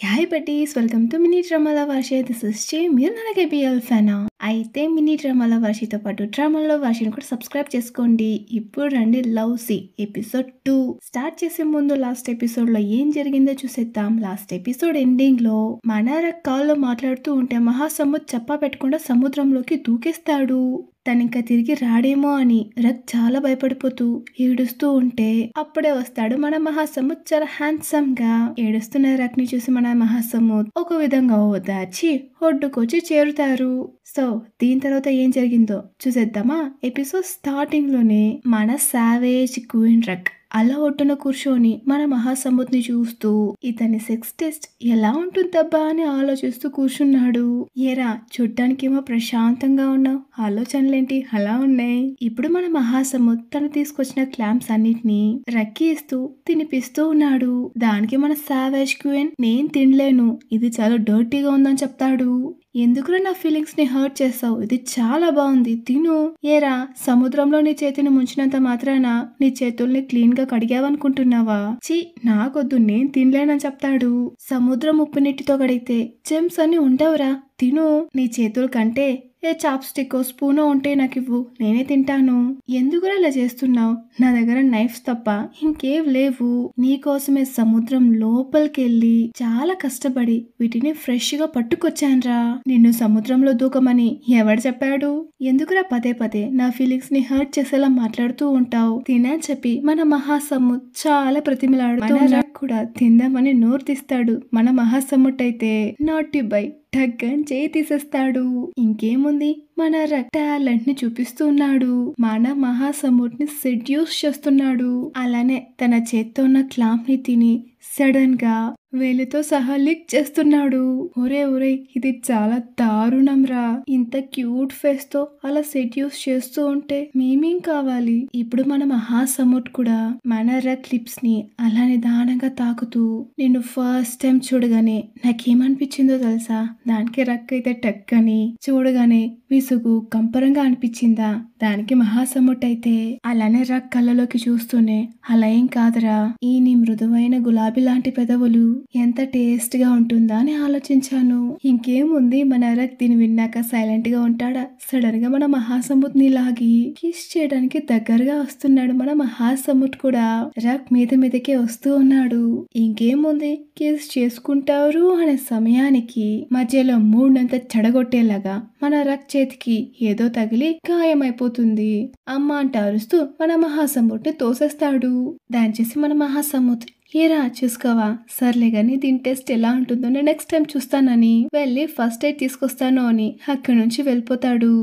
Hi buddies, welcome to mini డ్రామాల Varshi. This is చే. మీరు నా KBL ఫ్యానా? అయితే మినీ డ్రామాల వర్షితో పాటు డ్రామాలో వర్షిని కూడా సబ్స్క్రైబ్ చేసుకోండి. ఇప్పుడు రండి లవ్ సి ఎపిసోడ్ 2 స్టార్ట్ చేసే ముందు లాస్ట్ ఎపిసోడ్ లో ఏం జరిగిందో చూసేద్దాం. లాస్ట్ ఎపిసోడ్ ఎండింగ్ లో మనారక్ కాల్లో మాట్లాడుతూ ఉంటే మహాసముద్ర చెప్పా పెట్టకుండా సముద్రంలోకి దూకేస్తాడు. తనింకా తిరిగి రాడేమో అని రక్ చాలా భయపడిపోతూ ఏడుస్తూ ఉంటే అప్పుడే వస్తాడు మన మహాసముద్. చాలా హ్యాండ్సమ్ గా ఏడుస్తున్న రక్ ని చూసి మన మహాసముద్ ఒక విధంగా ఓదార్చి ఒడ్డుకొచ్చి చేరుతారు. సో దీని తర్వాత ఏం జరిగిందో చూసేద్దామా. ఎపిసోడ్ స్టార్టింగ్ లోనే మన సావేజ్ క్వీన్ రక్ అలా ఒడ్డున కూర్చొని మన మహాసముద్ని చూస్తూ ఇతని సెక్స్ టెస్ట్ ఎలా ఉంటుందబ్బా అని ఆలోచిస్తూ కూర్చున్నాడు. ఏరా, చూడ్డానికేమో ప్రశాంతంగా ఉన్నావు, ఆలోచనలేంటి అలా ఉన్నాయి? ఇప్పుడు మన మహాసముద్ తను తీసుకొచ్చిన క్లాంప్స్ అన్నిటినీ రక్కి ఇస్తూ తినిపిస్తూ ఉన్నాడు. దానికి మన సావేజ్ క్వీన్ నేను తినలేను, ఇది చాలా డర్టీగా ఉందని చెప్తాడు. ఎందుకురా నా ఫీలింగ్స్ ని హర్ట్ చేస్తావు, ఇది చాలా బాగుంది తిను. ఏరా, సముద్రంలో నీ చేతిని ముంచినంత మాత్రాన నీ చేతుల్ని క్లీన్ గా కడిగావనుకుంటున్నావా? చి, నాకొద్దు, నేను తినలేనని చెప్తాడు. సముద్రం ఉప్పు నీటితో కడిగితే జెమ్స్ అన్ని ఉండవురా, తిను. నీ చేతుల కంటే ఏ చాప్ స్టిక్ స్పూనో ఉంటే నాకు ఇవ్వు, నేనే తింటాను. ఎందుకురా ఇలా చేస్తున్నావు? నా దగ్గర నైఫ్స్ తప్ప ఇంకేం లేవు. నీకోసమే సముద్రం లోపలికెళ్ళి చాలా కష్టపడి వీటిని ఫ్రెష్ గా పట్టుకొచ్చాన్రా. నిన్ను సముద్రంలో దూకమని ఎవడు చెప్పాడు? ఎందుకురా పదే పదే నా ఫీలింగ్స్ ని హర్ట్ చేసేలా మాట్లాడుతూ ఉంటావు? తినని చెప్పి మన మహాసముద్ చాలా ప్రతిమలాడుతూ కూడా తిందామని నోరు తీస్తాడు. మన మహాసముడ్ అయితే నాటి బై టగ్గని చేయి తీసేస్తాడు. ఇంకేముంది, మన రక్ టాలెంట్ ని చూపిస్తున్నాడు. మన మహాసముడ్ ని సెడ్యూస్ చేస్తున్నాడు. అలానే తన చేత్తో ఉన్న క్లాంప్ ని తిని సడన్ గా వేలితో సహా లిక్ చేస్తున్నాడు. ఒరే ఇది చాలా దారుణం రా. ఇంత క్యూట్ ఫేస్ తో అలా సెడ్యూస్ చేస్తూ ఉంటే మేమేం కావాలి? ఇప్పుడు మన మహాసముడ్ కూడా మన రక్ లిప్స్ ని అలా నిదానంగా తాకుతూ నిన్ను ఫస్ట్ టైం చూడగానే నాకేమనిపించిందో తెలుసా? దానికి రక్ అయితే టక్ అని చూడగానే విసుగు కంపరంగా అనిపించిందా? దానికి మహాసముడ్ అయితే అలానే రక్ కళ్ళలోకి చూస్తూనే అలా ఏం కాదురా, ఈ నీ మృదువైన గులాబీ లాంటి పెదవులు ఎంత టేస్ట్ గా ఉంటుందా అని ఆలోచించాను. ఇంకేముంది, మన రక్ దీన్ని విన్నాక సైలెంట్ గా ఉంటాడా? సడన్ గా మన మహాసముద్ ని లాగి కిస్ చేయడానికి దగ్గరగా వస్తున్నాడు. మన మహాసముద్ కూడా రక్ మీదకే వస్తూ ఉన్నాడు. ఇంకేముంది, కిస్ చేసుకుంటారు అనే సమయానికి మధ్యలో మూడంతా చెడగొట్టేలాగా మన రక్ చేతికి ఏదో తగిలి గాయమైపోతుంది. అమ్మ అంట అరుస్తూ మన మహాసముద్ ని తోసేస్తాడు. దాని చేసి మన మహాసముద్, ఏరా చూసుకోవా, సర్లే గాని దీని టెస్ట్ ఎలా ఉంటుందో నేను నెక్స్ట్ టైం చూస్తానని వెళ్ళి ఫస్ట్ ఎయిడ్ తీసుకొస్తాను అని అక్కడి నుంచి వెళ్ళిపోతాడు.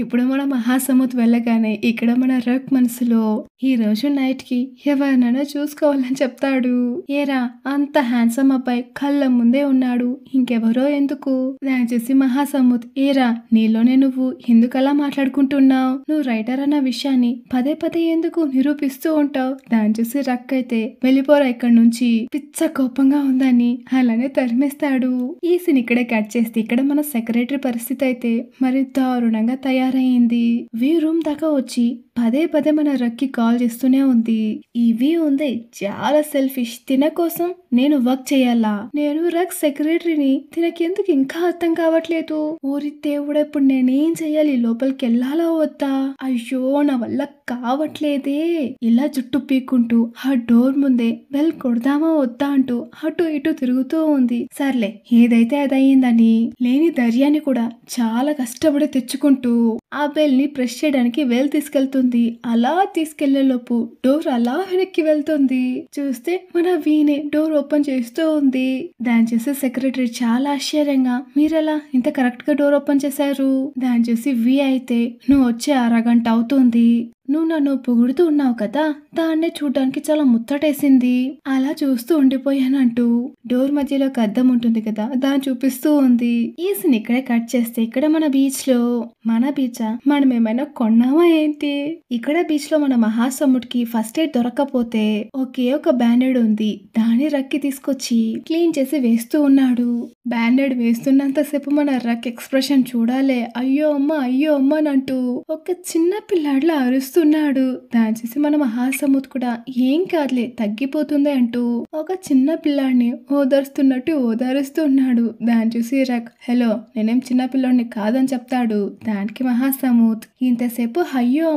ఇప్పుడు మన మహాసముద్ వెళ్ళగానే ఇక్కడ మన రక్ మనసులో ఈ రోజు నైట్ కి ఎవరినైనా చూసుకోవాలని చెప్తాడు. ఏరా, అంత హ్యాండ్సమ్ అబ్బాయి కళ్ళ ముందే ఉన్నాడు, ఇంకెవరో ఎందుకు? దాని చూసి మహాసముద్, ఏరా నీలోనే నువ్వు ఎందుకలా మాట్లాడుకుంటున్నావు? నువ్వు రైటర్ అన్న విషయాన్ని పదే పదే ఎందుకు నిరూపిస్తూ ఉంటావు? దాని చూసి రక్ అయితే వెళ్ళిపోరా ఇక్కడ నుంచి, పిచ్చ కోపంగా ఉందని అలానే తరిమేస్తాడు. ఈ సీన్ ఇక్కడే కట్ చేస్తే ఇక్కడ మన సెక్రటరీ పరిస్థితి అయితే మరి దారుణంగా తయారైంది. వీ రూమ్ దాకా వచ్చి పదే పదే మన రక్కి కాల్ చేస్తూనే ఉంది. ఇవి ఉంది చాలా సెల్ఫిష్, తిన కోసం నేను వర్క్ చేయాలా? నేను రక్ సెక్రటరీని, తినకెందుకు ఇంకా అర్థం కావట్లేదు? ఓరి దేవుడా, ఇప్పుడు నేనేం చెయ్యాలి? లోపలికి వెళ్ళాలా వద్దా? అయ్యో నా వల్ల కావట్లేదే. ఇలా జుట్టు పీక్కుంటూ ఆ డోర్ ముందే బెల్ కొడదామా వద్దా అంటూ అటు ఇటు తిరుగుతూ ఉంది. సర్లే ఏదైతే అదయ్యిందని లేని ధైర్యాన్ని కూడా చాలా కష్టపడి తెచ్చుకుంటూ ఆ బెల్ ని ప్రెస్ చేయడానికి వేలు తీసుకెళ్తుంది. అలా తీసుకెళ్లేలోపు డోర్ అలా వెనక్కి వెళ్తుంది. చూస్తే మన వీనే డోర్ ఓపెన్ చేస్తూ ఉంది. దాని చూసి సెక్రటరీ చాలా ఆశ్చర్యంగా, మీరెలా ఇంత కరెక్ట్ గా డోర్ ఓపెన్ చేశారు? దాని చూసి వి అయితే, నువ్వు వచ్చే అరగంట అవుతుంది, నువ్వు నన్ను పొగుడుతూ ఉన్నావు కదా, దాన్నే చూడడానికి చాలా ముచ్చటేసింది, అలా చూస్తూ ఉండిపోయానంటూ డోర్ మధ్యలో ఒక అద్దం ఉంటుంది కదా, దాన్ని చూపిస్తూ ఉంది. ఈ సీన్ ఇక్కడే కట్ చేస్తే ఇక్కడ మన బీచ్ లో, మన బీచా మనం ఏమైనా కొన్నామా ఏంటి? ఇక్కడ బీచ్ లో మన మహాసముడికి ఫస్ట్ ఎయిడ్ దొరక్కపోతే ఒకే ఒక బ్యాండెడ్ ఉంది, దాన్ని రక్కి తీసుకొచ్చి క్లీన్ చేసి వేస్తూ ఉన్నాడు. బ్యాండెడ్ వేస్తున్నంతసేపు మన రక్ ఎక్స్ప్రెషన్ చూడాలే, అయ్యో అమ్మ అని అంటూ ఒక చిన్న పిల్లాడిలా అరుస్తూ అరుస్తున్నాడు. దాన్ని చూసి మన మహాసముద్ కూడా ఏం కాదులే తగ్గిపోతుంది అంటూ ఒక చిన్న పిల్లాడిని ఓదారుస్తున్నట్టు ఓదారుస్తూ ఉన్నాడు. దాన్ని చూసి రక్ హలో నేనేం చిన్న పిల్లాడిని కాదని చెప్తాడు. దానికి మహాసముద్ ఇంతసేపు అయ్యో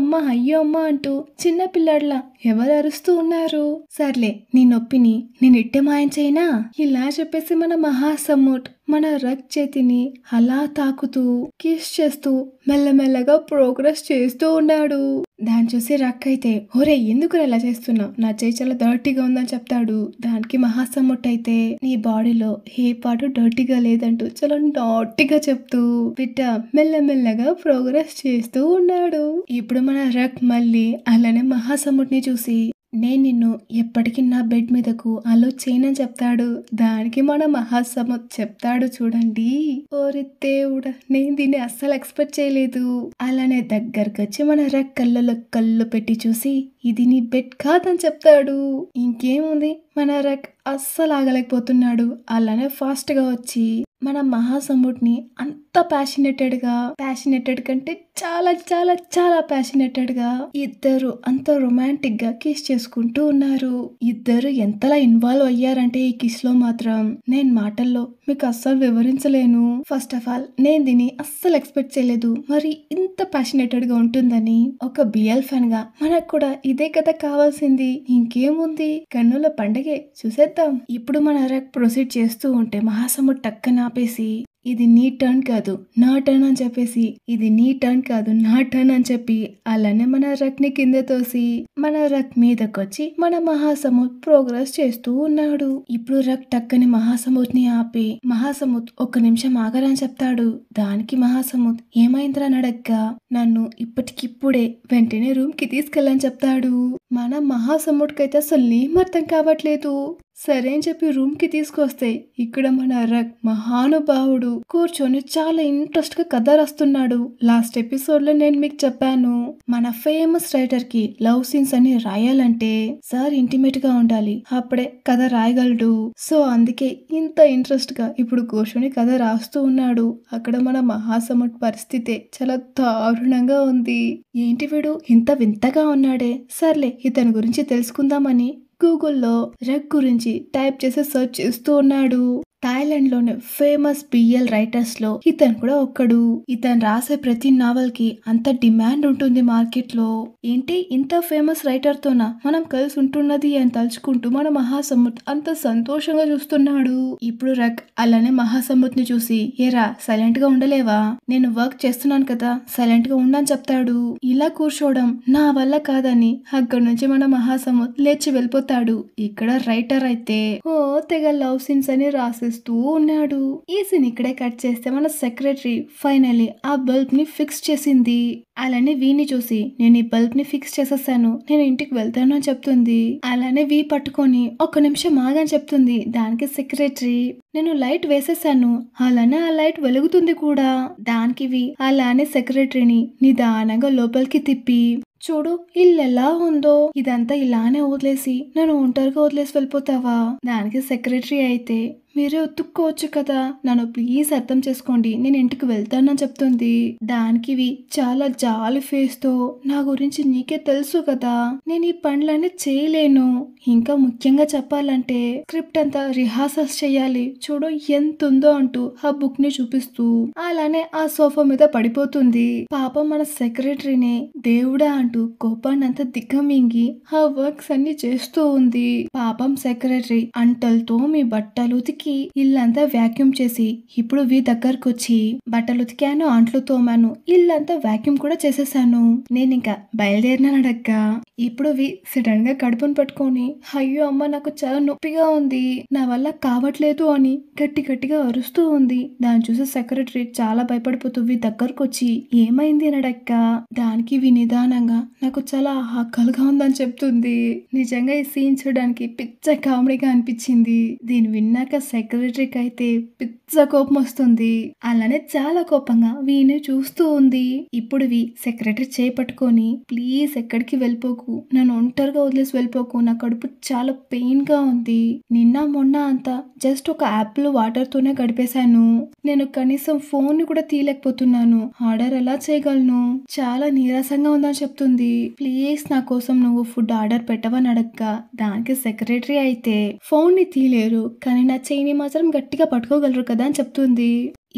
అమ్మ అంటూ చిన్న పిల్లాడిలా ఎవరు అరుస్తూ ఉన్నారు? సర్లే నీ నొప్పిని నేను ఇట్టే మాయం చేయనా? ఇలా చెప్పేసి మన మహాసముద్ మన రక్ చేతిని అలా తాకుతూ కిస్ చేస్తూ మెల్లమెల్లగా ప్రోగ్రెస్ చేస్తూ ఉన్నాడు. దాన్ని చూసి రక్ అయితే ఒరే ఎందుకు ఇలా చేస్తున్నావు? నా చేయి చాలా డర్టీగా ఉందని చెప్తాడు. దానికి మహాసముద్ అయితే నీ బాడీలో ఏ పాటు డర్టీగా లేదంటూ చాలా నాటిగా చెప్తూ బిడ్డ మెల్లమెల్లగా ప్రోగ్రెస్ చేస్తూ ఉన్నాడు. ఇప్పుడు మన రక్ మళ్ళీ అలానే మహాసముద్ ని చూసి నేను నిన్ను ఎప్పటికీ నా బెడ్ మీదకు అలో చేయనని చెప్తాడు. దానికి మన మహాసముద్ చెప్తాడు చూడండి, ఓరి దేవుడా నేను దీన్ని అస్సలు ఎక్స్పెక్ట్ చేయలేదు. అలానే దగ్గరకు వచ్చి మన రక్ కళ్ళలో కళ్ళు పెట్టి చూసి ఇది నీ బెడ్ కాదని చెప్తాడు. ఇంకేముంది మన రక్ అస్సలు ఆగలేకపోతున్నాడు. అలానే ఫాస్ట్ గా వచ్చి మన మహాసముద్ ని అంత ప్యాషనేటెడ్ కంటే చాలా చాలా చాలా ప్యాషనేటెడ్ గా ఇద్దరు అంత రొమాంటిక్ గా కిస్ చేసుకుంటూ ఉన్నారు. ఇద్దరు ఎంతలా ఇన్వాల్వ్ అయ్యారంటే ఈ కిస్ లో మాత్రం నేను మాటల్లో మీకు అస్సలు వివరించలేను. ఫస్ట్ ఆఫ్ ఆల్ నేను దీన్ని అస్సలు ఎక్స్పెక్ట్ చేయలేదు మరి ఇంత ప్యాషనేటెడ్ గా ఉంటుందని. ఒక బిఎల్ ఫ్యాన్ గా మనకు కూడా ఇదే కదా కావాల్సింది. ఇంకేముంది కన్నుల పండగే చూసేద్దాం. ఇప్పుడు మన రక్ ప్రొసీడ్ చేస్తూ ఉంటే మహాసముద్ టక్కన ఆపేసి ఇది నీ టర్న్ కాదు నా టర్న్ అని చెప్పేసి ఇది నీ టర్న్ కాదు నా టర్న్ అని చెప్పి అలానే మన రక్ ని కింద తోసి మన రక్ మీదకొచ్చి మన మహాసముద్ ప్రోగ్రెస్ చేస్తూ ఉన్నాడు. ఇప్పుడు రక్ టక్కని మహాసముద్ ని ఆపి మహాసముద్ ఒక్క నిమిషం ఆగరని చెప్తాడు. దానికి మహాసముద్ ఏమైందిరా నడగ్గా నన్ను ఇప్పటికిప్పుడే వెంటనే రూమ్ కి తీసుకెళ్ళని చెప్తాడు. మన మహాసముద్ కైతే అసలు ఏం అర్థం కావట్లేదు. సరే అని చెప్పి రూమ్ కి తీసుకొస్తే ఇక్కడ మన రక్ మహానుభావుడు కూర్చొని చాలా ఇంట్రెస్ట్ గా కథ రాస్తున్నాడు. లాస్ట్ ఎపిసోడ్ లో నేను మీకు చెప్పాను మన ఫేమస్ రైటర్ కి లవ్ సీన్స్ అని రాయాలంటే సార్ ఇంటిమేట్ గా ఉండాలి అప్పుడే కథ రాయగలడు. సో అందుకే ఇంత ఇంట్రెస్ట్ గా ఇప్పుడు కూర్చొని కథ రాస్తూ ఉన్నాడు. అక్కడ మన మహాసముద్ పరిస్థితి చాలా దారుణంగా ఉంది. ఏంటి వీడు ఇంత వింతగా ఉన్నాడే, సర్లే ఇతని గురించి తెలుసుకుందామని గూగుల్లో రక్ గురించి టైప్ చేసి సెర్చ్ చేస్తూ ఉన్నాడు. థాయిలాండ్ లోని ఫేమస్ బిఎల్ రైటర్స్ లో ఇతను కూడా ఒక్కడు. ఇతను రాసే ప్రతి నావల్ కి అంత డిమాండ్ ఉంటుంది మార్కెట్ లో. ఏంటి ఇంత ఫేమస్ రైటర్ తోనా మనం కలిసి ఉంటున్నది అని తలుచుకుంటూ మన మహాసముద్ అంత సంతోషంగా చూస్తున్నాడు. ఇప్పుడు రక్ అలానే మహాసముద్ ని చూసి ఏరా సైలెంట్ గా ఉండలేవా, నేను వర్క్ చేస్తున్నాను కదా సైలెంట్ గా ఉండని చెప్తాడు. ఇలా కూర్చోవడం నా వల్ల కాదని అక్కడి నుంచి మన మహాసముద్ లేచి వెళ్ళిపోతాడు. ఇక్కడ రైటర్ అయితే ఓ తెగ లవ్ సీన్స్ అని రాసే ఉన్నాడు. ఈ సీన్ ఇక్కడే కట్ చేస్తే మన సెక్రటరీ ఫైనలీ ఆ బల్బ్ ని ఫిక్స్ చేసింది. అలానే వీని చూసి నేను ఈ బల్బ్ ని ఫిక్స్ చేసేసాను నేను ఇంటికి వెళ్తాను అని చెప్తుంది. అలానే వీ పట్టుకొని ఒక్క నిమిషం ఆగని చెప్తుంది. దానికి సెక్రటరీ నేను లైట్ వేసేసాను అలానే ఆ లైట్ వెలుగుతుంది కూడా. దానికి వీ అలానే సెక్రటరీని నిదానంగా లోపలికి తిప్పి చూడు ఇల్లు ఎలా ఉందో, ఇదంతా ఇలానే వదిలేసి నన్ను ఒంటరిగా వదిలేసి వెళ్ళిపోతావా? దానికి సెక్రటరీ అయితే మీరే ఉతుక్కోవచ్చు కదా, నన్ను ప్లీజ్ అర్థం చేసుకోండి నేను ఇంటికి వెళ్తానని చెప్తుంది. దానికి చాలా జాలి ఫేస్ తో నా గురించి నీకే తెలుసు కదా నేను ఈ పనులన్నీ చేయలేను, ఇంకా ముఖ్యంగా చెప్పాలంటే స్క్రిప్ట్ అంతా రిహార్సల్స్ చేయాలి చూడు ఎంత ఉందో అంటూ ఆ బుక్ ని చూపిస్తూ అలానే ఆ సోఫా మీద పడిపోతుంది. పాపం మన సెక్రటరీని దేవుడా అంటూ కోపాన్ని అంతా దిగ్గమింగి ఆ వర్క్స్ అన్ని చేస్తూ ఉంది. పాపం సెక్రటరీ అంటలతో మీ బట్టలు ఉతికి ఇల్లంతా వ్యాక్యూమ్ చేసి ఇప్పుడు వీ దగ్గరకు వచ్చి బట్టలు ఉతికాను అంట్లు తోమాను ఇల్లంతా వ్యాక్యూమ్ కూడా చేసేసాను నేను ఇంకా బయలుదేరినానడగ్గా. ఇప్పుడు వీ సడన్ గా కడుపును పట్టుకొని అయ్యో అమ్మ నాకు చాలా నొప్పిగా ఉంది నా వల్ల కావట్లేదు అని గట్టి గట్టిగా అరుస్తూ ఉంది. దాన్ని చూసి సెక్రటరీ చాలా భయపడిపోతూ వీ దగ్గరకు వచ్చి ఏమైంది అనడక్క. దానికి వీ నిదానంగా నాకు చాలా ఆకలిగా ఉందని చెప్తుంది. నిజంగా ఈ సీన్ చూడడానికి పిచ్చ కామెడీగా అనిపించింది. దీన్ని విన్నాక సెక్రటరీకి అయితే పిచ్చ కోపం వస్తుంది. అలానే చాలా కోపంగా వీని చూస్తూ ఉంది. ఇప్పుడు సెక్రటరీ చేపట్టుకొని, ప్లీజ్ ఎక్కడికి వెళ్ళిపోకు, నన్ను ఒంటరిగా వదిలేసి వెళ్ళిపోకు, నా కడుపు చాలా పెయిన్ గా ఉంది. నిన్న మొన్న అంతా జస్ట్ ఒక యాపిల్ వాటర్ తోనే గడిపేశాను. నేను కనీసం ఫోన్ ని కూడా తీయలేకపోతున్నాను. ఆర్డర్ ఎలా చేయగలను? చాలా నీరసంగా ఉందని చెప్తుంది. ప్లీజ్ నా కోసం నువ్వు ఫుడ్ ఆర్డర్ పెట్టవని అడగ్గా దానికి సెక్రటరీ అయితే ఫోన్ ని తీయలేరు, కానీ నా చెయ్యిని మాత్రం గట్టిగా పట్టుకోగలరు కదా అని చెప్తుంది.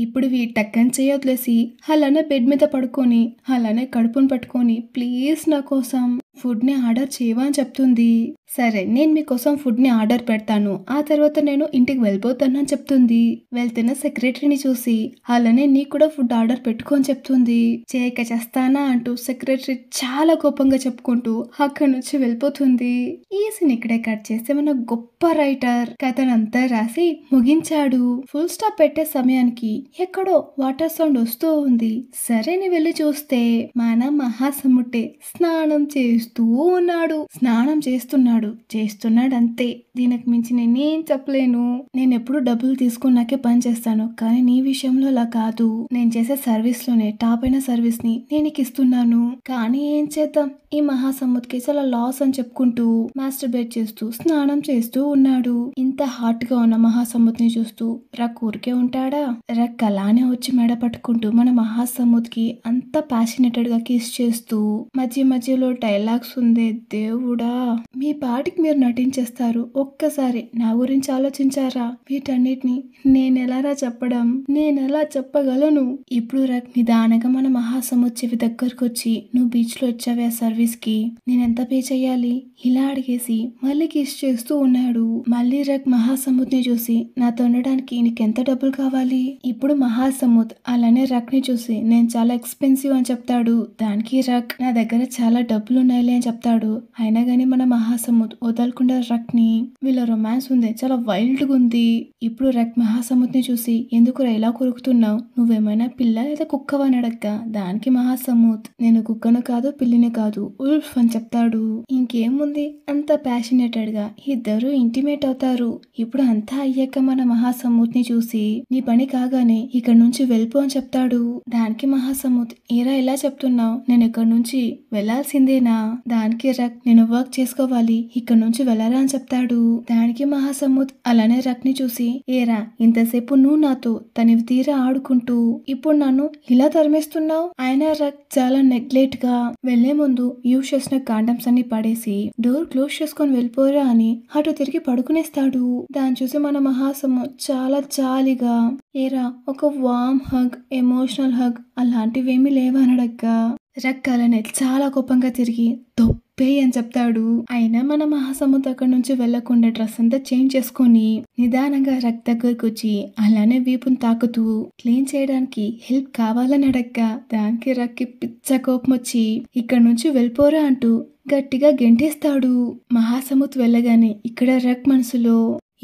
ఇప్పుడు టక్కని చేయి వదిలేసి అలానే బెడ్ మీద పడుకొని అలానే కడుపును పట్టుకొని ప్లీజ్ నా కోసం ఫుడ్ ని ఆర్డర్ చేయవా అని చెప్తుంది. సరే, నేను మీకోసం ఫుడ్ ని ఆర్డర్ పెడతాను, ఆ తర్వాత నేను ఇంటికి వెళ్ళిపోతాను అని చెప్తుంది. వెళ్తున్న సెక్రటరీని చూసి అలానే నీకు కూడా ఫుడ్ ఆర్డర్ పెట్టుకో అని చెప్తుంది. చేయక చేస్తానా అంటూ సెక్రటరీ చాలా కోపంగా చెప్పుకుంటూ అక్కడి నుంచి వెళ్ళిపోతుంది. ఈ సీన్ ఇక్కడే కట్ చేస్తే మన గొప్ప రైటర్ కథనంతా రాసి ముగించాడు. ఫుల్ స్టాప్ పెట్టే సమయానికి ఎక్కడో వాటర్ సౌండ్ వస్తూ ఉంది. సరే ని వెళ్ళి చూస్తే మన మహాసముట్టే స్నానం చేస్తూ ఉన్నాడు. స్నానం చేస్తున్నాడు అంతే. దీనికి మించి నేనేం చెప్పలేను. నేను ఎప్పుడు డబ్బులు తీసుకున్నాకే పని చేస్తాను, కానీ నీ విషయంలో అలా కాదు. నేను చేసే సర్వీస్ లోనే టాప్ అయిన సర్వీస్ ని నేను ఇస్తున్నాను. కానీ ఏం చేద్దాం, ఈ మహాసముద్రకి చాలా లాస్ అని చెప్పుకుంటూ మాస్టర్బేట్ చేస్తూ స్నానం చేస్తూ ఉన్నాడు. ఇంత హాట్ గా ఉన్న మహాసముద్రని చూస్తూ రక్ ఊరికే ఉంటాడా? రక్ అలానే వచ్చి మెడ పట్టుకుంటూ మన మహాసముద్రకి అంత ప్యాషనేటెడ్ గా కిస్ చేస్తూ మధ్య మధ్యలో డైలాగ్స్ ఉంది. దేవుడా, మీ పాటికి మీరు నటించేస్తారు, ఒక్కసారి నా గురించి ఆలోచించారా? వీటన్నిటిని నేనెలారా చెప్పడం, నేనెలా చెప్పగలను? ఇప్పుడు రక్ నిదానంగా మన మహాసముద్ర చెవి దగ్గరకు వచ్చి, నువ్వు బీచ్ లో వచ్చావే సర్వీస్ కి, నేనెంత పే చెయ్యాలి ఇలా అడిగేసి మళ్ళీ కిస్ చేస్తూ ఉన్నాడు. మళ్ళీ రక్ మహాసముద్రని చూసి, నాతో ఉండడానికి నీకెంత డబ్బులు కావాలి? ఇప్పుడు మహాసముద్ర అలానే రక్ ని చూసి, నేను చాలా ఎక్స్పెన్సివ్ అని చెప్తాడు. దానికి రక్, నా దగ్గర చాలా డబ్బులు ఉన్నాయిలే అని చెప్తాడు. అయినా గానీ మన మహాసముద్ర వదలకుండా రక్ ని, వీళ్ళ రొమాన్స్ ఉంది, చాలా వైల్డ్ గా ఉంది. ఇప్పుడు రక్ మహాసముద్రని చూసి, ఎందుకురా ఇలా కొరుకుతున్నావు? నువ్వేమైనా పిల్ల లేదా కుక్కవా అని అడగ్గా దానికి మహాసముద్ర, నేను కుక్కను కాదు పిల్లిని కాదు, ఉల్ఫ్ అని చెప్తాడు. ఇంకేముంది, అంత ప్యాషనేటెడ్ గా ఇద్దరు ఇంటిమేట్ అవుతారు. ఇప్పుడు అంతా అయ్యాక మన మహాసముద్రని చూసి, నీ పని కాగానే ఇక్కడ నుంచి వెళ్ళిపో అని చెప్తాడు. దానికి మహాసముద్ర, ఏరా ఇలా చెప్తున్నావు, నేను ఇక్కడ నుంచి వెళ్లాల్సిందేనా? దానికి రక్, నేను వర్క్ చేసుకోవాలి, ఇక్కడ నుంచి వెళ్ళరా అని చెప్తాడు. దానికి మహాసముద్ర అలానే రక్ ని చూసి, ఏరా ఇంతసేపు నువ్వు నాతో తనివి తీరా ఆడుకుంటూ ఇప్పుడు నన్ను ఇలా తరిమేస్తున్నావు? ఆయన రక్ చాలా నెగ్లెక్ట్ గా వెళ్లే ముందు యూజ్ చేసిన కాండమ్స్ అన్ని పడేసి డోర్ క్లోజ్ చేసుకొని వెళ్ళిపోరా అని అటు తిరిగి పడుకునేస్తాడు. దాన్ని చూసి మన మహాసముద్ర చాలా జాలిగా, ఏరా ఒక వార్మ్ హగ్, ఎమోషనల్ హగ్ అలాంటివేమీ లేవనడగ్గా రక్ అలానే చాలా కోపంగా తిరిగి తొప్పే అని చెప్తాడు. అయినా మన మహాసముద్ర అక్కడి నుంచి వెళ్లకుండా డ్రెస్ అంతా చేంజ్ చేసుకొని నిదానంగా రక్ దగ్గరకు వచ్చి అలానే వీపుని తాకుతూ క్లీన్ చేయడానికి హెల్ప్ కావాలని అడగ్గా దానికి రక్కి పిచ్చ కోపం వచ్చి ఇక్కడి నుంచి వెళ్ళిపోరా అంటూ గట్టిగా గెంటేస్తాడు. మహాసముద్ర వెళ్ళగానే ఇక్కడ రక్ మనసులో,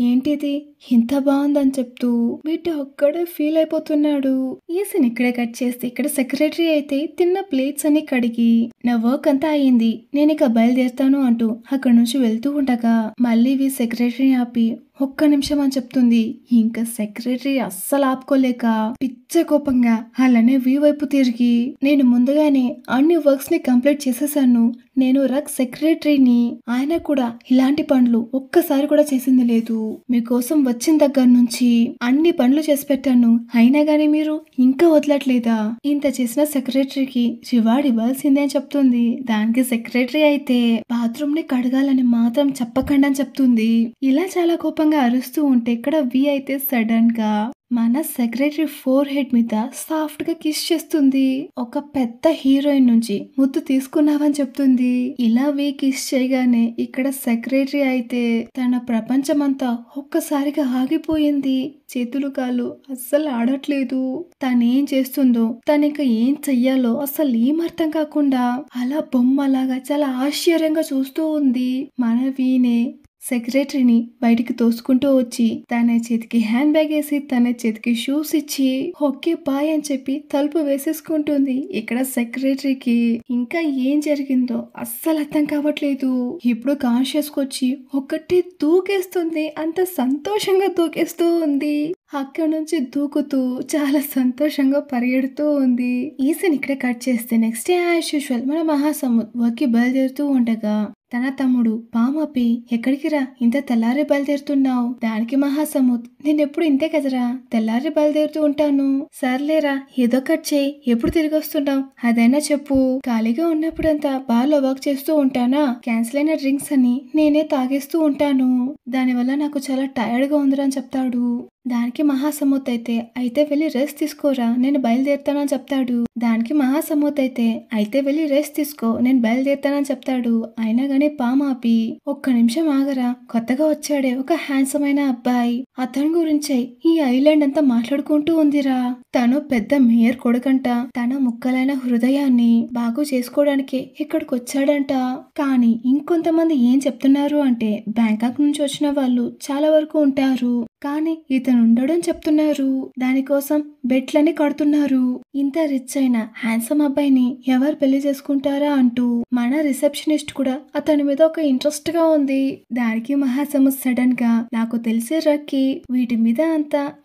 ఏంటిది ఇంత బాగుందని చెప్తూ వీట ఒక్కడే ఫీల్ అయిపోతున్నాడు. ఈ సీన్ ఇక్కడే కట్ చేస్తే ఇక్కడ సెక్రటరీ అయితే తిన్న ప్లేట్స్ అన్ని కడిగి, నా వర్క్ అంతా అయ్యింది, నేను ఇక బయలుదేరుతాను అంటూ అక్కడ నుంచి వెళ్తూ ఉండగా మళ్ళీ సెక్రటరీని ఆపి ఒక్క నిమిషం అని చెప్తుంది. ఇంకా సెక్రటరీ అస్సలు ఆపుకోలేక పిచ్చ కోపంగా అలానే వైపు తిరిగి, నేను ముందుగానే అన్ని వర్క్స్ ని కంప్లీట్ చేసేసాను, నేను రక్ సెక్రటరీని, ఆయన కూడా ఇలాంటి పనులు ఒక్కసారి కూడా చేసింది లేదు, మీకోసం వచ్చిన దగ్గర నుంచి అన్ని పనులు చేసి పెట్టాను, అయినా గానీ మీరు ఇంకా వదలట్లేదా? ఇంత చేసిన సెక్రటరీకి రివార్డ్ ఇవ్వాల్సిందే అని చెప్తుంది. దానికి సెక్రటరీ అయితే బాత్రూమ్ ని కడగాలని మాత్రం చెప్పకండి అని చెప్తుంది. ఇలా చాలా కోపంగా అరుస్తూ ఉంటే ఇక్కడ అయితే సడన్ గా మన సెక్రటరీ ఫోర్ హెడ్ మీద సాఫ్ట్ గా కిస్ చేస్తుంది. ఒక పెద్ద హీరోయిన్ నుంచి ముద్దు తీసుకున్నావని చెప్తుంది. ఇలా కిస్ చేయగానే ఇక్కడ సెక్రటరీ అయితే తన ప్రపంచమంతా ఒక్కసారిగా ఆగిపోయింది. చేతులు కాళ్ళు అస్సలు ఆడట్లేదు. తనేం చేస్తుందో, తనక ఏం చెయ్యాలో అసలు ఏం అర్థం కాకుండా అలా బొమ్మలాగా చాలా ఆశ్చర్యంగా చూస్తూ ఉంది. మన వీనే సెక్రటరీని బయటికి తోసుకుంటూ వచ్చి తన చేతికి హ్యాండ్ బ్యాగ్ వేసి తన చేతికి షూస్ ఇచ్చి ఓకే బాయ్ అని చెప్పి తలుపు వేసేసుకుంటుంది. ఇక్కడ సెక్రటరీకి ఇంకా ఏం జరిగిందో అస్సలు అర్థం కావట్లేదు. ఇప్పుడు కాన్షియస్ కొచ్చి ఒకటి దూకేస్తుంది. అంత సంతోషంగా దూకేస్తూ ఉంది. అక్కడి నుంచి దూకుతూ చాలా సంతోషంగా పరిగెడుతూ ఉంది. ఈ సీన్ ఇక్కడే కట్ చేస్తే నెక్స్ట్ యాజ్ యూజువల్ మన మహాసముద్ వర్క్ కి బయలుదేరుతూ ఉండగా తన తమ్ముడు పామపి ఎక్కడికి రా ఇంత తెల్లారి బయలుదేరుతున్నావు? దానికి మహాసముద్ నేనెప్పుడు ఇంతే కదరా తెల్లారి బయలుదేరుతూ ఉంటాను. సర్లేరా ఏదో కట్ చేయి, ఎప్పుడు తిరిగి వస్తున్నావు అదైనా చెప్పు. ఖాళీగా ఉన్నప్పుడంతా బార్లో వర్క్ చేస్తూ ఉంటానా, క్యాన్సిల్ అయిన డ్రింక్స్ అని నేనే తాగేస్తూ ఉంటాను. దానివల్ల నాకు చాలా టైర్డ్ గా ఉందిరా అని చెప్తాడు. దానికి మహాసముద్ అయితే వెళ్ళి రెస్ట్ తీసుకోరా నేను బయలుదేరుతానని చెప్తాడు. దానికి మహాసముద్ అయితే వెళ్ళి రెస్ట్ తీసుకో నేను బయలుదేరుతానని చెప్తాడు. అయినా గానీ పామాపి ఒక్క నిమిషం ఆగరా, కొత్తగా వచ్చాడే ఒక హ్యాండ్సమ్ అయిన అబ్బాయి, అతని గురించే ఈ ఐలాండ్ అంతా మాట్లాడుకుంటూ ఉందిరా. తను పెద్ద మేయర్ కొడుకంట. తన ముక్కలైన హృదయాన్ని బాగు చేసుకోవడానికి ఇక్కడికి వచ్చాడంట. కానీ ఇంకొంతమంది ఏం చెప్తున్నారు అంటే బ్యాంకాక్ నుంచి వచ్చిన వాళ్ళు చాలా వరకు ఉంటారు, కానీ ఇతను ఉండడం చెప్తున్నారు. దానికోసం బెట్లని కడుతున్నారు. ఇంత రిచ్ అయిన హ్యాండ్సమ్ అబ్బాయిని ఎవరు పెళ్లి చేసుకుంటారా అంటూ మన రిసెప్షనిస్ట్ కూడా అతని మీద ఒక ఇంట్రెస్ట్ గా ఉంది. దానికి మహాసముద్ సడన్ గా నాకు తెలిసే రక్కి వీటి మీద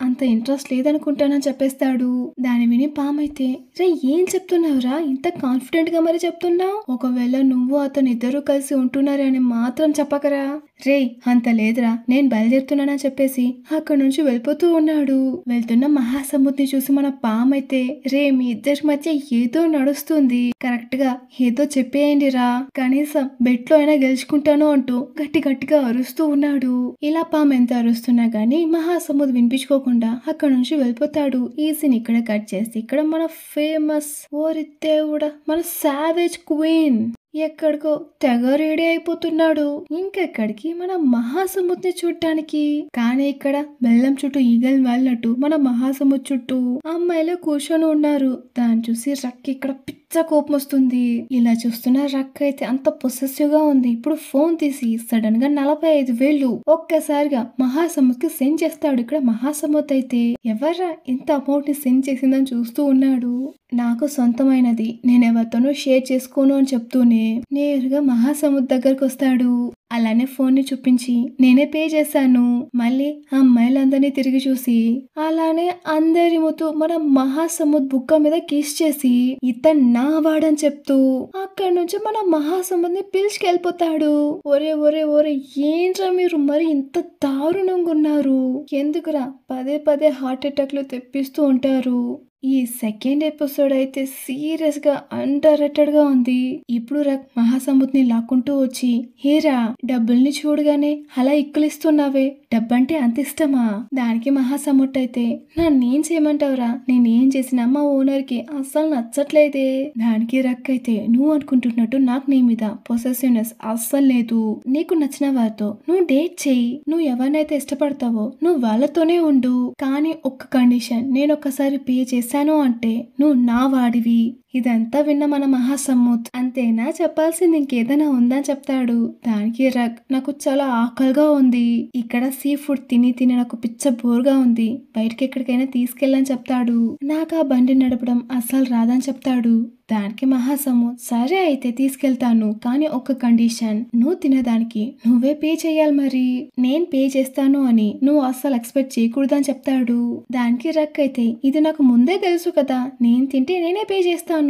అంత ఇంట్రెస్ట్ లేదనుకుంటానని చెప్పేస్తాడు. దాని విని పామైతే రే ఏం చెప్తున్నావురా ఇంత కాన్ఫిడెంట్ గా మరి చెప్తున్నావు? ఒకవేళ నువ్వు అతను ఇద్దరు కలిసి ఉంటున్నారని మాత్రం చెప్పకరా. రే అంత లేదురా నేను బయలుదేరుతున్నానని చెప్పేసి అక్కడి నుంచి వెళ్ళిపోతూ ఉన్నాడు. వెళ్తున్న మహాసముద్ని చూసి మన పామైతే రే మీ ఇద్దరి మధ్య ఏదో నడుస్తుంది, కరెక్ట్ గా ఏదో చెప్పేయండి రా, కనీసం బెట్ లో అయినా గెలుచుకుంటాను అంటూ గట్టిగా అరుస్తూ ఉన్నాడు. ఇలా పాము ఎంత అరుస్తున్నా గానీ మహాసముద్ వినిపించుకోకుండా అక్కడ నుంచి వెళ్ళిపోతాడు. ఈ సీన్ ఇక్కడ కట్ చేసి ఇక్కడ మన ఫేమస్ ఓరి దేవుడా మన సావేజ్ క్వీన్ ఎక్కడికో తెగ రెడీ అయిపోతున్నాడు. ఇంకెక్కడికి మన మహాసముద్ని చూడటానికి. కానీ ఇక్కడ బెల్లం చుట్టూ ఈగలు వెళ్ళినట్టు మన మహాసముద్ర చుట్టూ అమ్మాయిలు కూర్చొని ఉన్నారు. దాన్ని చూసి రక్ ఇక్కడ పిచ్చ కోపం వస్తుంది. ఇలా చూస్తున్న రక్ అయితే అంత పొసెసివ్ గా ఉంది. ఇప్పుడు ఫోన్ తీసి సడన్ గా 45,000 ఒక్కసారిగా మహాసముద్ కి సెండ్ చేస్తాడు. ఇక్కడ మహాసముద్ అయితే ఎవర్రా ఇంత అమౌంట్ ని సెండ్ చేసిందని చూస్తూ ఉన్నాడు. నాకు సొంతమైనది నేనెవరితోనూ షేర్ చేసుకోను అని చెప్తూనే నేరుగా మహాసముద్ దగ్గరకు వస్తాడు. అలానే ఫోన్ ని చూపించి నేనే పే చేశాను. మళ్ళీ ఆ అమ్మాయిలందరినీ తిరిగి చూసి అలానే అందరి ముందు మన మహాసముద్ బుక్క మీద కిస్ చేసి ఇతను నా వాడని చెప్తూ అక్కడి నుంచి మన మహాసముద్ ని పిలిచుకెళ్ళిపోతాడు. ఒరే ఒరే ఒరే ఏంట్రా మీరు మరి ఇంత దారుణంగా ఉన్నారు, ఎందుకురా పదే హార్ట్ అటాక్లు తెప్పిస్తూ ఉంటారు. ఈ సెకండ్ ఎపిసోడ్ అయితే సీరియస్ గా అండర్ రేటెడ్ గా ఉంది. ఇప్పుడు మహాసముద్ని లాక్కుంటూ వచ్చి హేరా డబ్బుల్ని చూడగానే అలా ఇక్కులిస్తున్నావే, డబ్బంటే అంత ఇష్టమా? దానికి మహాసముద్ర అయితే నన్నేం చేయమంటావురా, నేనేం చేసినా మా ఓనర్ కి అస్సలు నచ్చట్లేదే. దానికి రక్ అయితే నువ్వు అనుకుంటున్నట్టు నాకు నీ మీద పొసెసివ్నెస్ అస్సలు లేదు. నీకు నచ్చిన వారితో నువ్వు డేట్ చెయ్యి, నువ్వు ఎవరినైతే ఇష్టపడతావో నువ్వు వాళ్ళతోనే ఉండు. కానీ ఒక్క కండిషన్, నేను ఒక్కసారి పే చేసి అంటే నువ్వు నా వాడివి. ఇదంతా విన్న మన మహాసముద్ అంతేనా చెప్పాల్సింది ఇంకేదైనా ఉందా చెప్తాడు. దానికి రక్ నాకు చాలా ఆకలిగా ఉంది, ఇక్కడ సీ ఫుడ్ తిని నాకు పిచ్చ బోర్గా ఉంది, బయటకి ఎక్కడికైనా తీసుకెళ్ళని చెప్తాడు. నాకు ఆ బండి నడపడం అస్సలు రాదని చెప్తాడు. దానికి మహాసముద్ సరే అయితే తీసుకెళ్తాను, కానీ ఒక్క కండిషన్, నువ్వు తినదానికి నువ్వే పే చెయ్యాలి, మరి నేను పే చేస్తాను అని నువ్వు అస్సలు ఎక్స్పెక్ట్ చేయకూడదని చెప్తాడు. దానికి రక్ అయితే ఇది నాకు ముందే తెలుసు కదా, నేను తింటే నేనే పే చేస్తాను.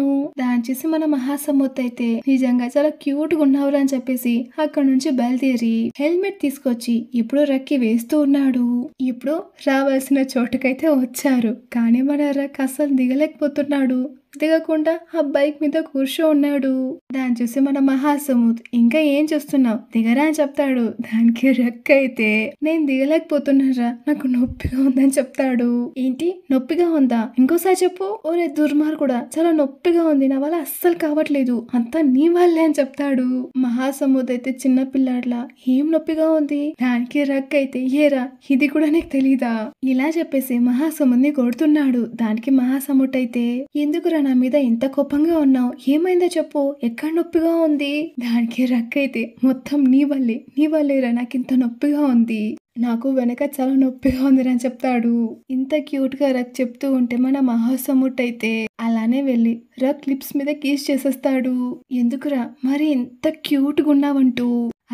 దాన్ని చూసి మన మహాసముద్ అయితే నిజంగా చాలా క్యూట్ గా ఉన్నావురా అని చెప్పేసి అక్కడ నుంచి బయలుదేరి హెల్మెట్ తీసుకొచ్చి ఇప్పుడు రక్కి వేస్తూ ఉన్నాడు. ఇప్పుడు రావాల్సిన చోటుకైతే వచ్చారు, కానీ మన రక్ అస్సలు దిగలేకపోతున్నాడు. దిగకుండా ఆ బైక్ మీద కూర్చో ఉన్నాడు. దాన్ని చూసి మన మహాసముద్ ఇంకా ఏం చూస్తున్నావు దిగరా అని చెప్తాడు. దానికి రక్ అయితే నేను దిగలేకపోతున్నారా, నాకు నొప్పిగా ఉందని చెప్తాడు. ఏంటి నొప్పిగా ఉందా, ఇంకోసారి చెప్పు. ఓరే దుర్మార్గుడా చాలా నొప్పిగా ఉంది, నా వల్ల అస్సలు కావట్లేదు, అంతా నీ వల్లే అని చెప్తాడు. మహాసముద్ అయితే చిన్న పిల్లాడ్లా ఏం నొప్పిగా ఉంది. దానికి రక్ అయితే ఏరా ఇది కూడా నీకు తెలీదా, ఇలా చెప్పేసి మహాసముద్ని కొడుతున్నాడు. దానికి మహాసముద్ అయితే ఎందుకురా నా మీద ఇంత కోపంగా ఉన్నావు? ఏమైందో చెప్పు, ఎక్కడ నొప్పిగా ఉంది? దానికి రక్ అయితే మొత్తం నీ వల్లేరా నాకింత నొప్పిగా ఉంది. నాకు వెనక చాలా నొప్పిగా ఉందిరా అని చెప్తాడు. ఇంత క్యూట్ గా రక్ చెప్తూ ఉంటే మన మహాసముట్ అయితే అలానే వెళ్ళి రక్ లిప్స్ మీద కిస్ చేసేస్తాడు. ఎందుకురా మరి ఇంత క్యూట్ గా ఉన్నావంటూ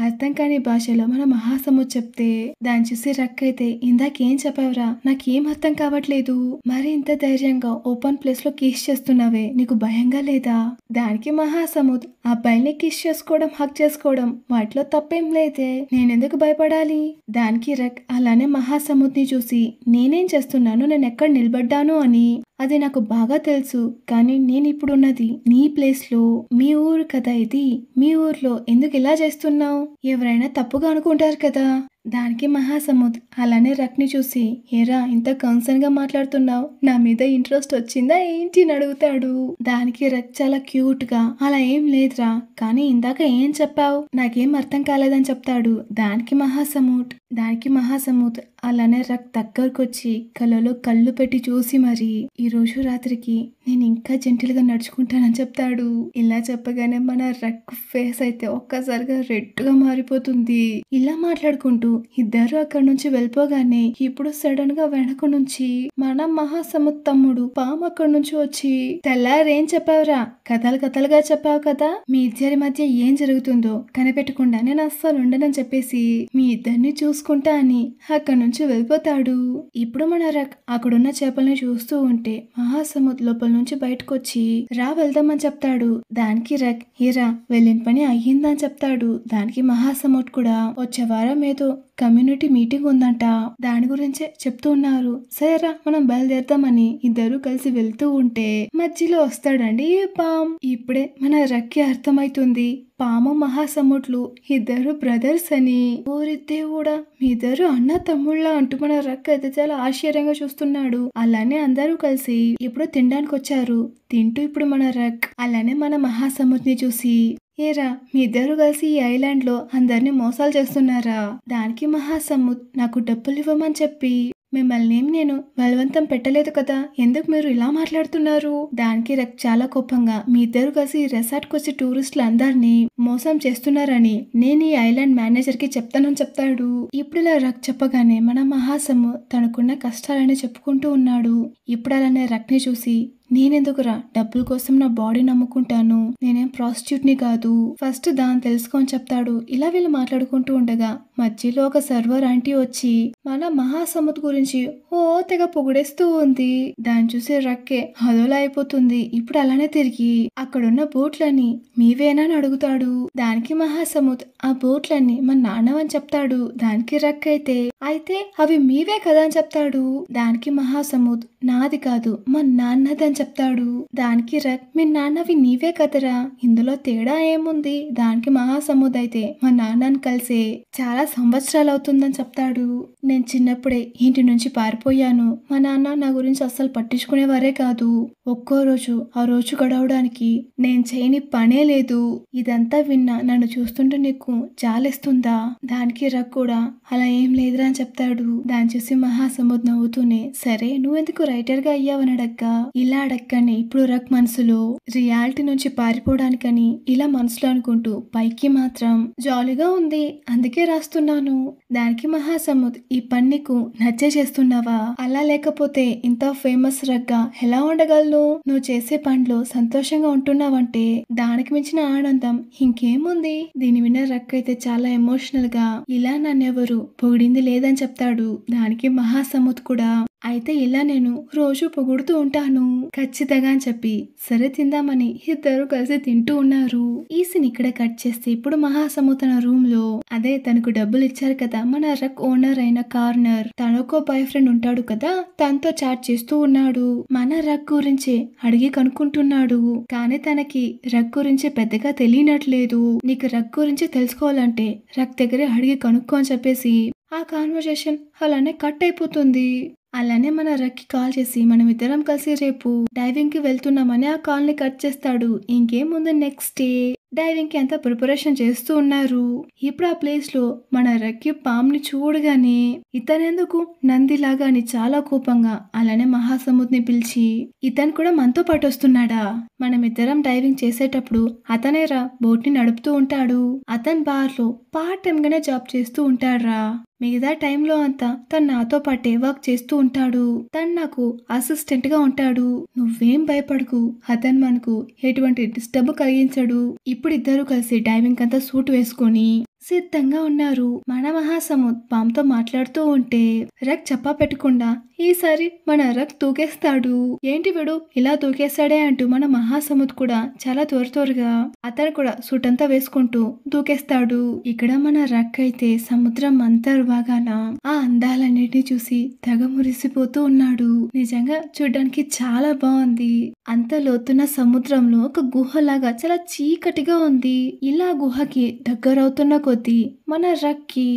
అర్థం కాని భాషలో మన మహాసముద్ర చెప్తే దాన్ని చూసి రక్ అయితే ఇందాకేం చెప్పావురా, నాకేం అర్థం కావట్లేదు. మరి ఇంత ధైర్యంగా ఓపెన్ ప్లేస్ లో కిస్ చేస్తున్నావే, నీకు భయంగా లేదా? దానికి మహాసముద్ర అబ్బాయిని కిస్ చేసుకోవడం హక్ చేసుకోవడం వాటిలో తప్పేం లేదే, నేనెందుకు భయపడాలి? దానికి రక్ అలానే మహాసముద్రని చూసి నేనేం చేస్తున్నాను, నేను ఎక్కడ నిలబడ్డాను అని అది నాకు బాగా తెలుసు. కానీ నేను ఇప్పుడున్నది నీ ప్లేస్ లో. మీ ఊరు కదా ఇది, మీ ఊర్లో ఎందుకు ఇలా చేస్తున్నావు? ఎవరైనా తప్పుగా అనుకుంటారు కదా. దానికి మహాసముద్ర అలానే రక్ని చూసి ఏరా ఇంత కన్సర్న్ గా మాట్లాడుతున్నావు, నా మీద ఇంట్రెస్ట్ వచ్చిందా ఏంటి అని అడుగుతాడు. దానికి రక్ చాలా క్యూట్ గా అలా ఏం లేదురా, కానీ ఇందాక ఏం చెప్పావు నాకేం అర్థం కాలేదని చెప్తాడు. దానికి మహాసముద్ర అలానే రక్ దగ్గరకొచ్చి కళ్ళలో కళ్ళు పెట్టి చూసి మరి ఈ రోజు రాత్రికి నేను ఇంకా జెంటిల్ గా నడుచుకుంటానని చెప్తాడు. ఇలా చెప్పగానే మన రక్ ఫేస్ అయితే ఒక్కసారిగా రెడ్ గా మారిపోతుంది. ఇలా మాట్లాడుకుంటూ ఇద్దరు అక్కడి నుంచి వెళ్ళిపోగానే ఇప్పుడు సడన్ గా వెనక నుంచి మన మహాసముద్ర తమ్ముడు పాము అక్కడి నుంచి వచ్చి తెల్లారేం చెప్పావురా, కథలుగా చెప్పావు కదా, మీ ఇద్దరి మధ్య ఏం జరుగుతుందో కనిపెట్టకుండా నేను అస్సలు ఉండనని చెప్పేసి మీ ఇద్దరిని చూసుకుంటా అని అక్కడి నుంచి వెళ్ళిపోతాడు. ఇప్పుడు మన రక్ అక్కడున్న చేపల్ని చూస్తూ ఉంటే మహాసముద్ర లోపల నుంచి బయటకు వచ్చి రా వెళ్దామని చెప్తాడు. దానికి రక్ ఏరా వెళ్ళిన పని అయ్యిందని చెప్తాడు. దానికి మహాసముద్ర కూడా వచ్చే వారం ఏదో కమ్యూనిటీ మీటింగ్ ఉందంట, దాని గురించే చెప్తూ ఉన్నారు, సరేరా మనం బయలుదేరదామని ఇద్దరు కలిసి వెళ్తూ ఉంటే మధ్యలో వస్తాడండి పామ్. ఇప్పుడే మన రక్కి అర్థమైతుంది పాము మహాసముద్రులు ఇద్దరు బ్రదర్స్ అని. ఊరిద్దే కూడా మీ ఇద్దరు అన్న తమ్ముళ్ళ అంటూ మన రక్ అయితే చాలా ఆశ్చర్యంగా చూస్తున్నాడు. అలానే అందరూ కలిసి ఇప్పుడు తినడానికి వచ్చారు. తింటూ ఇప్పుడు మన రక్ అలానే మన మహాసముద్రుని చూసి ఏరా మీ ఇద్దరు కలిసి ఈ ఐలాండ్ లో అందరినీ మోసాలు చేస్తున్నారా? దానికి మహాసముద్ర నాకు డబ్బులు ఇవ్వమని చెప్పి మిమ్మల్ని నేను బలవంతం పెట్టలేదు కదా, ఎందుకు మీరు ఇలా మాట్లాడుతున్నారు? దానికి రక్ చాలా కోపంగా మీ ఇద్దరు కలిసి రెసార్ట్ కు వచ్చి టూరిస్టులు అందరినీ మోసం చేస్తున్నారని నేను ఈ ఐలాండ్ మేనేజర్ కి చెప్తానని చెప్తాడు. ఇప్పుడు ఇలా రక్ చెప్పగానే మన మహాసము తనకున్న కష్టాలని చెప్పుకుంటూ ఉన్నాడు. ఇప్పుడు అలానే రక్ ని చూసి నేనెందుకురా డబ్బుల కోసం నా బాడీ నమ్ముకుంటాను, నేనేం ప్రాస్టిట్యూట్ ని కాదు, ఫస్ట్ దాన్ని తెలుసుకొని చెప్తాడు. ఇలా వీళ్ళు మాట్లాడుకుంటూ ఉండగా మధ్యలో ఒక సర్వర్ ఆంటీ వచ్చి మన మహాసముద్ర గురించి ఓ తెగ పొగిడేస్తూ ఉంది. దాన్ని చూసి రక్కే హదోలా అయిపోతుంది. ఇప్పుడు అలానే తిరిగి అక్కడున్న బోట్లని మీవేనా అని అడుగుతాడు. దానికి మహాసముద్ర ఆ బోట్లన్నీ మా నాన్నవని చెప్తాడు. దానికి రక్ అయితే అవి మీవే కదా అని చెప్తాడు. దానికి మహాసముద్ర నాది కాదు మా నాన్నది అని చెప్తాడు. దానికి రక్ మీ నాన్నవి నీవే కదరా, ఇందులో తేడా ఏముంది? దానికి మహాసముద్ర అయితే మా నాన్నని కలిసే చాలా సంవత్సరాలు అవుతుందని చెప్తాడు. నేను చిన్నప్పుడే ఇంటి నుంచి పారిపోయాను, మా నాన్న నా గురించి అస్సలు పట్టించుకునేవారే కాదు. ఒక్కో రోజు ఆ రోజు గడవడానికి నేను చేయని పనే లేదు. ఇదంతా విన్నా నన్ను చూస్తుంటే నీకు జాలేస్తుందా? దానికి రక్ కూడా అలా ఏం లేదురా అని చెప్తాడు. దాన్ని చూసి మహాసముద్ర నవ్వుతూనే సరే నువ్వెందుకు రైటర్ గా అయ్యావని అడగ్గా ఇలా అడగగానే ఇప్పుడు రక్ మనసులో రియాలిటీ నుంచి పారిపోవడానికని ఇలా మనసులో అనుకుంటూ పైకి మాత్రం జాలీగా ఉంది అందుకే రాస్తున్నాను. దానికి మహాసముద్ర ఈ పని నీకు నచ్చే చేస్తున్నావా? అలా లేకపోతే ఇంత ఫేమస్ రగ్గా ఎలా ఉండగలను? నువ్వు చేసే పనిలో సంతోషంగా ఉంటున్నావంటే దానికి మించిన ఆనందం ఇంకేముంది? దీని విన్న రక్ అయితే చాలా ఎమోషనల్ గా ఇలా నన్నెవరు పొగిడింది లేదని చెప్తాడు. దానికి మహాసముద్ర కూడా అయితే ఇలా నేను రోజు పొగుడుతూ ఉంటాను ఖచ్చితంగా అని చెప్పి సరే తిందామని ఇద్దరు కలిసి తింటూ ఉన్నారు. ఈ సీన్ ఇక్కడ కట్ చేస్తే ఇప్పుడు మహాసముద్ర తన రూమ్ లో అదే తనకు డబ్బులు ఇచ్చారు కదా మన రక్ ఓనర్ అయిన కార్నర్, తనకో బాయ్ ఫ్రెండ్ ఉంటాడు కదా తనతో చాట్ చేస్తూ ఉన్నాడు. మన రక్ గురించి అడిగి కనుక్కుంటున్నాడు. కానీ తనకి రక్ గురించి పెద్దగా తెలియనట్లేదు. నీకు రక్ గురించి తెలుసుకోవాలంటే రక్ దగ్గరే అడిగి కనుక్కో అని చెప్పేసి ఆ కాన్వర్సేషన్ అలానే కట్ అయిపోతుంది. అలానే మన రక్కి కాల్ చేసి మనం ఇద్దరం కలిసి రేపు డైవింగ్ కి వెళ్తున్నామని ఆ కాల్ ని కట్ చేస్తాడు. ఇంకేముంది నెక్స్ట్ డే డైవింగ్ కి అంతా ప్రిపరేషన్ చేస్తూ ఉన్నారు. ఇప్పుడు ఆ ప్లేస్ లో మన రక్కి పాముని చూడగానే ఇతనెందుకు నందిలాగా అని చాలా కోపంగా అలానే మహాసముద్ని పిలిచి ఇతను కూడా మనతో పాటు వస్తున్నాడా, మనం ఇద్దరం డైవింగ్ చేసేటప్పుడు అతనేరా బోట్ ని నడుపుతూ ఉంటాడు, అతను బార్ లో పార్ట్ టైం గానే జాబ్ చేస్తూ ఉంటాడ్రా, మిగతా టైంలో అంతా తను నాతో పాటే వర్క్ చేస్తూ ఉంటాడు, తను నాకు అసిస్టెంట్ గా ఉంటాడు, నువ్వేం భయపడకు, అతను మనకు ఎటువంటి డిస్టర్బ్ కలిగించడు. ఇప్పుడు ఇద్దరు కలిసి డైవింగ్ అంతా సూట్ వేసుకొని సిద్ధంగా ఉన్నారు. మన మహాసముద్ పామ్తో మాట్లాడుతూ ఉంటే రక్ చెప్పా పెట్టకుండా ఈసారి మన రక్ తూకేస్తాడు. ఏంటి వీడు ఇలా తూకేస్తాడే అంటూ మన మహాసముద్ కూడా చాలా త్వరగా అతను కూడా సూట్ అంతా వేసుకుంటూ దూకేస్తాడు. ఇక్కడ మన రక్ అయితే సముద్రం అంతర్భాగాన ఆ అందాలన్నిటిని చూసి తెగ మురిసిపోతూ ఉన్నాడు. నిజంగా చూడ్డానికి చాలా బాగుంది. అంత లోతున్న సముద్రంలో ఒక గుహలాగా చాలా చీకటిగా ఉంది. ఇలా గుహకి దగ్గరవుతున్న కొద్దీ మన రక్కి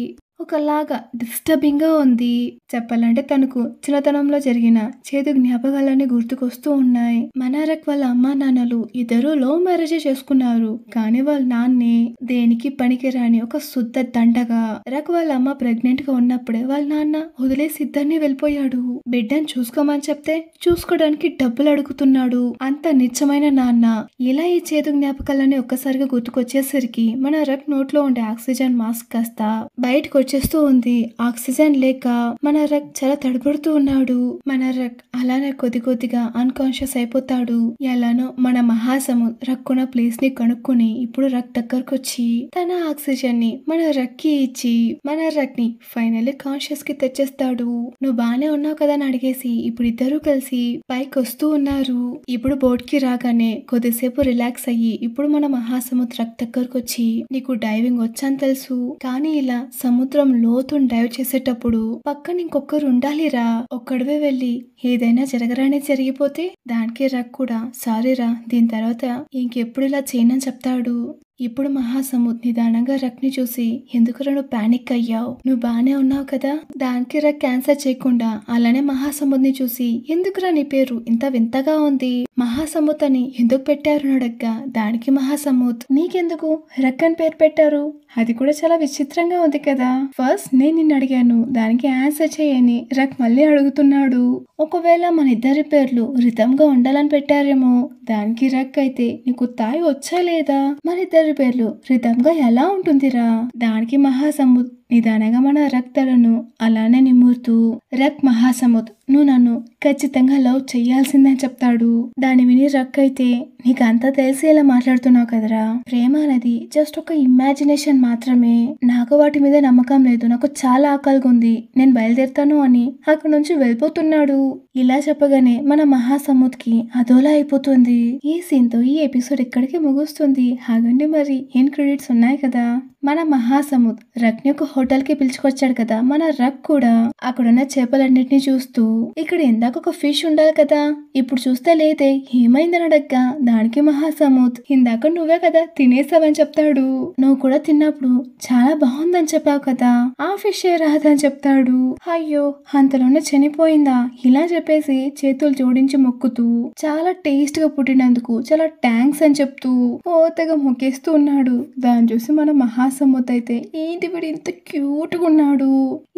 ఒకలాగా డిస్టర్బింగ్ గా ఉంది. చెప్పాలంటే తనకు చిన్నతనంలో జరిగిన చేదు జ్ఞాపకాలన్నీ గుర్తుకొస్తూ ఉన్నాయి. మన రక్ వాళ్ళ అమ్మా నాన్నలు ఇద్దరు లవ్ మ్యారేజ్ చేసుకున్నారు. కానీ వాళ్ళ నాన్నే దేనికి పనికిరాని ఒక శుద్ధ దండగా. రక్ వాళ్ళ అమ్మ ప్రెగ్నెంట్ గా ఉన్నప్పుడే వాళ్ళ నాన్న వదిలేసి ఇద్దరిని వెళ్ళిపోయాడు. బిడ్డను చూసుకోమని చెప్తే చూసుకోవడానికి డబ్బులు అడుగుతున్నాడు. అంత నిజమైన నాన్న. ఇలా ఈ చేదు జ్ఞాపకాలన్నీ ఒక్కసారిగా గుర్తుకొచ్చేసరికి మన రక్ నోట్లో ఉండే ఆక్సిజన్ మాస్క్ కాస్త బయటకు వచ్చేస్తూ ఉంది. ఆక్సిజన్ లేక మన రక్ చాలా తడబడుతూ ఉన్నాడు. మన రక్ అలానే కొద్దిగా అన్కాన్షియస్ అయిపోతాడు. ఎలానో మన మహాసముద్ రక్కున్న ప్లేస్ ని కనుక్కొని ఇప్పుడు రక్ దగ్గరకు వచ్చి తన ఆక్సిజన్ ని మన రక్కి ఇచ్చి మన రక్ ని ఫైనల్లీ కాన్షియస్ కి తెచ్చేస్తాడు. నువ్వు బానే ఉన్నావు కదా అని అడిగేసి ఇప్పుడు ఇద్దరు కలిసి పైకి వస్తూ ఉన్నారు. ఇప్పుడు బోట్ కి రాగానే కొద్దిసేపు రిలాక్స్ అయ్యి ఇప్పుడు మన మహాసముద్ రక్ దగ్గరకు వచ్చి నీకు డైవింగ్ వచ్చని తెలుసు, కానీ ఇలా సముద్రం లోతుని డైవ్ చేసేటప్పుడు పక్కన ఇంకొకరు ఉండాలిరా, ఒక్కడివే వెళ్ళి ఏదైనా జరగరాని జరిగిపోతే దానికి రక్ కూడా సారీరా దీని తర్వాత ఇంకెప్పుడు ఇలా చేయనని చెప్తాడు. ఇప్పుడు మహాసముద్ నిదానంగా రక్ ని చూసి ఎందుకురా నువ్వు పానిక్ అయ్యావు, నువ్వు బానే ఉన్నావు కదా. దానికి రక్ క్యాన్సర్ చేయకుండా అలానే మహాసముద్ ని చూసి ఎందుకురా నీ పేరు ఇంత వింతగా ఉంది, మహాసముద్ అని ఎందుకు పెట్టారు అడగ్గా దానికి మహాసముద్ నీకెందుకు రక్ అని పేరు పెట్టారు, అది కూడా చాలా విచిత్రంగా ఉంది కదా, ఫస్ట్ నేను నిన్ను అడిగాను దానికి ఆన్సర్ చేయని రక్ మళ్ళీ అడుగుతున్నాడు. ఒకవేళ మన ఇద్దరి పేర్లు రితంగా ఉండాలని పెట్టారేమో. దానికి రక్ అయితే నీకు తాయి వచ్చా లేదా, మన ఇద్దరి పేర్లు రితంగా ఎలా ఉంటుందిరా. దానికి మహాసముద్ నిదానంగా మన రక్ తలను అలానే నిమురుతూ రక్ మహాసముద్ నువ్వు నన్ను ఖచ్చితంగా లవ్ చెయ్యాల్సిందని చెప్తాడు. దాని విని రక్ అయితే నీకు అంతా తెలిసి ఎలా మాట్లాడుతున్నావు కదరా, ప్రేమ అనేది జస్ట్ ఒక ఇమాజినేషన్ మాత్రమే, నాకు వాటి మీద నమ్మకం లేదు, నాకు చాలా ఆకలిగా ఉంది, నేను బయలుదేరుతాను అని అక్కడ నుంచి వెళ్ళిపోతున్నాడు. ఇలా చెప్పగానే మన మహాసముద్ కి అదోలా అయిపోతుంది. ఈ సీన్ తో ఈ ఎపిసోడ్ ఇక్కడికి ముగుస్తుంది. ఆగండి మరి ఏం క్రెడిట్స్ ఉన్నాయి కదా. మన మహాసముద్ రక్ ని ఒక హోటల్ కి పిలుచుకొచ్చాడు కదా. మన రక్ కూడా అక్కడున్న చేపలన్నిటిని చూస్తూ ఇక్కడ ఇందాక ఒక ఫిష్ ఉండాలి కదా ఇప్పుడు చూస్తే లేదే ఏమైందని అడగ్గా దానికి మహాసముద్ ఇందాక నువ్వే కదా తినేసావని చెప్తాడు. నువ్వు కూడా తిన్నప్పుడు చాలా బాగుందని చెప్పావు కదా, ఆ ఫిష్ ఏ రాదని చెప్తాడు. అయ్యో అంతలోనే చనిపోయిందా, ఇలా చెప్పేసి చేతులు జోడించి మొక్కుతూ చాలా టేస్ట్ గా పుట్టినందుకు చాలా థ్యాంక్స్ అని చెప్తూ ఓతగా మొక్కేస్తూ ఉన్నాడు. దాన్ని చూసి మన మహాసముద్ అయితే ఏంటి వీడు ఇంత క్యూట్ గా ఉన్నాడు,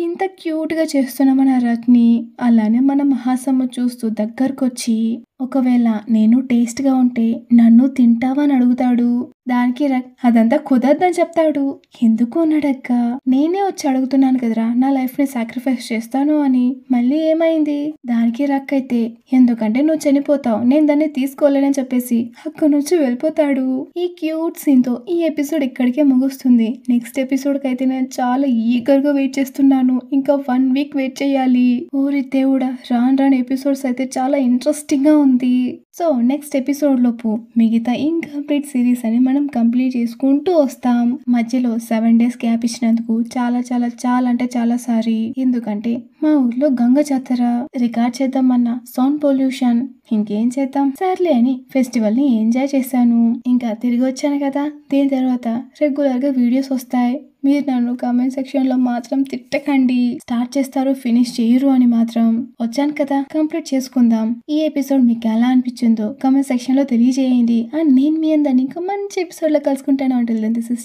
ఇంత క్యూట్ గా చేస్తున్న మన రక్ ని అలానే మన మహాసముద్ చూస్తూ దగ్గరకు వచ్చి ఒకవేళ నేను టేస్ట్ గా ఉంటే నన్ను తింటావా అని అడుగుతాడు. దానికి రక్ అదంతా కుదరదని చెప్తాడు. ఎందుకు అన్నాడక్క, నేనే వచ్చి అడుగుతున్నాను కదరా నా లైఫ్ ని సాక్రిఫైస్ చేస్తాను అని, మళ్ళీ ఏమైంది. దానికి రక్ అయితే ఎందుకంటే నువ్వు చనిపోతావు నేను దాన్ని తీసుకోలేనని చెప్పేసి అక్కడి నుంచి వెళ్ళిపోతాడు. ఈ క్యూట్ సీన్ తో ఈ ఎపిసోడ్ ఇక్కడికే ముగుస్తుంది. నెక్స్ట్ ఎపిసోడ్ కి అయితే నేను చాలా ఈగర్ గా వెయిట్ చేస్తున్నాను. ఇంకా 1 వీక్ వెయిట్ చేయాలి. ఓరి దేవుడా రాను ఎపిసోడ్స్ అయితే చాలా ఇంట్రెస్టింగ్ గా ఉంది. సో నెక్స్ట్ ఎపిసోడ్ లోపు మిగతా ఇన్కంప్లీట్ సిరీస్ అని మనం కంప్లీట్ చేసుకుంటూ వస్తాం. మధ్యలో 7 days గ్యాప్ ఇచ్చినందుకు చాలా చాలా చాలా అంటే చాలా సారీ. ఎందుకంటే మా ఊర్లో గంగ జాతర రికార్డ్ చేద్దామన్న సౌండ్ పొల్యూషన్ ఇంకేం చేద్దాం సర్లే అని ఫెస్టివల్ ని ఎంజాయ్ చేశాను. ఇంకా తిరిగి వచ్చాను కదా, దీని తర్వాత రెగ్యులర్ గా వీడియోస్ వస్తాయి. మీరు నన్ను కామెంట్ సెక్షన్ లో మాత్రం తిట్టకండి, స్టార్ట్ చేస్తారు ఫినిష్ చేయరు అని మాత్రం. వచ్చాను కదా, కంప్లీట్ చేసుకుందాం. ఈ ఎపిసోడ్ మీకు ఎలా అనిపించిందో కామెంట్ సెక్షన్ లో తెలియజేయండి. అండ్ నేను మీ అందరినీ ఇంకా మంచి ఎపిసోడ్ లో కలుసుకుంటాను. అంటే దిస్ ఇస్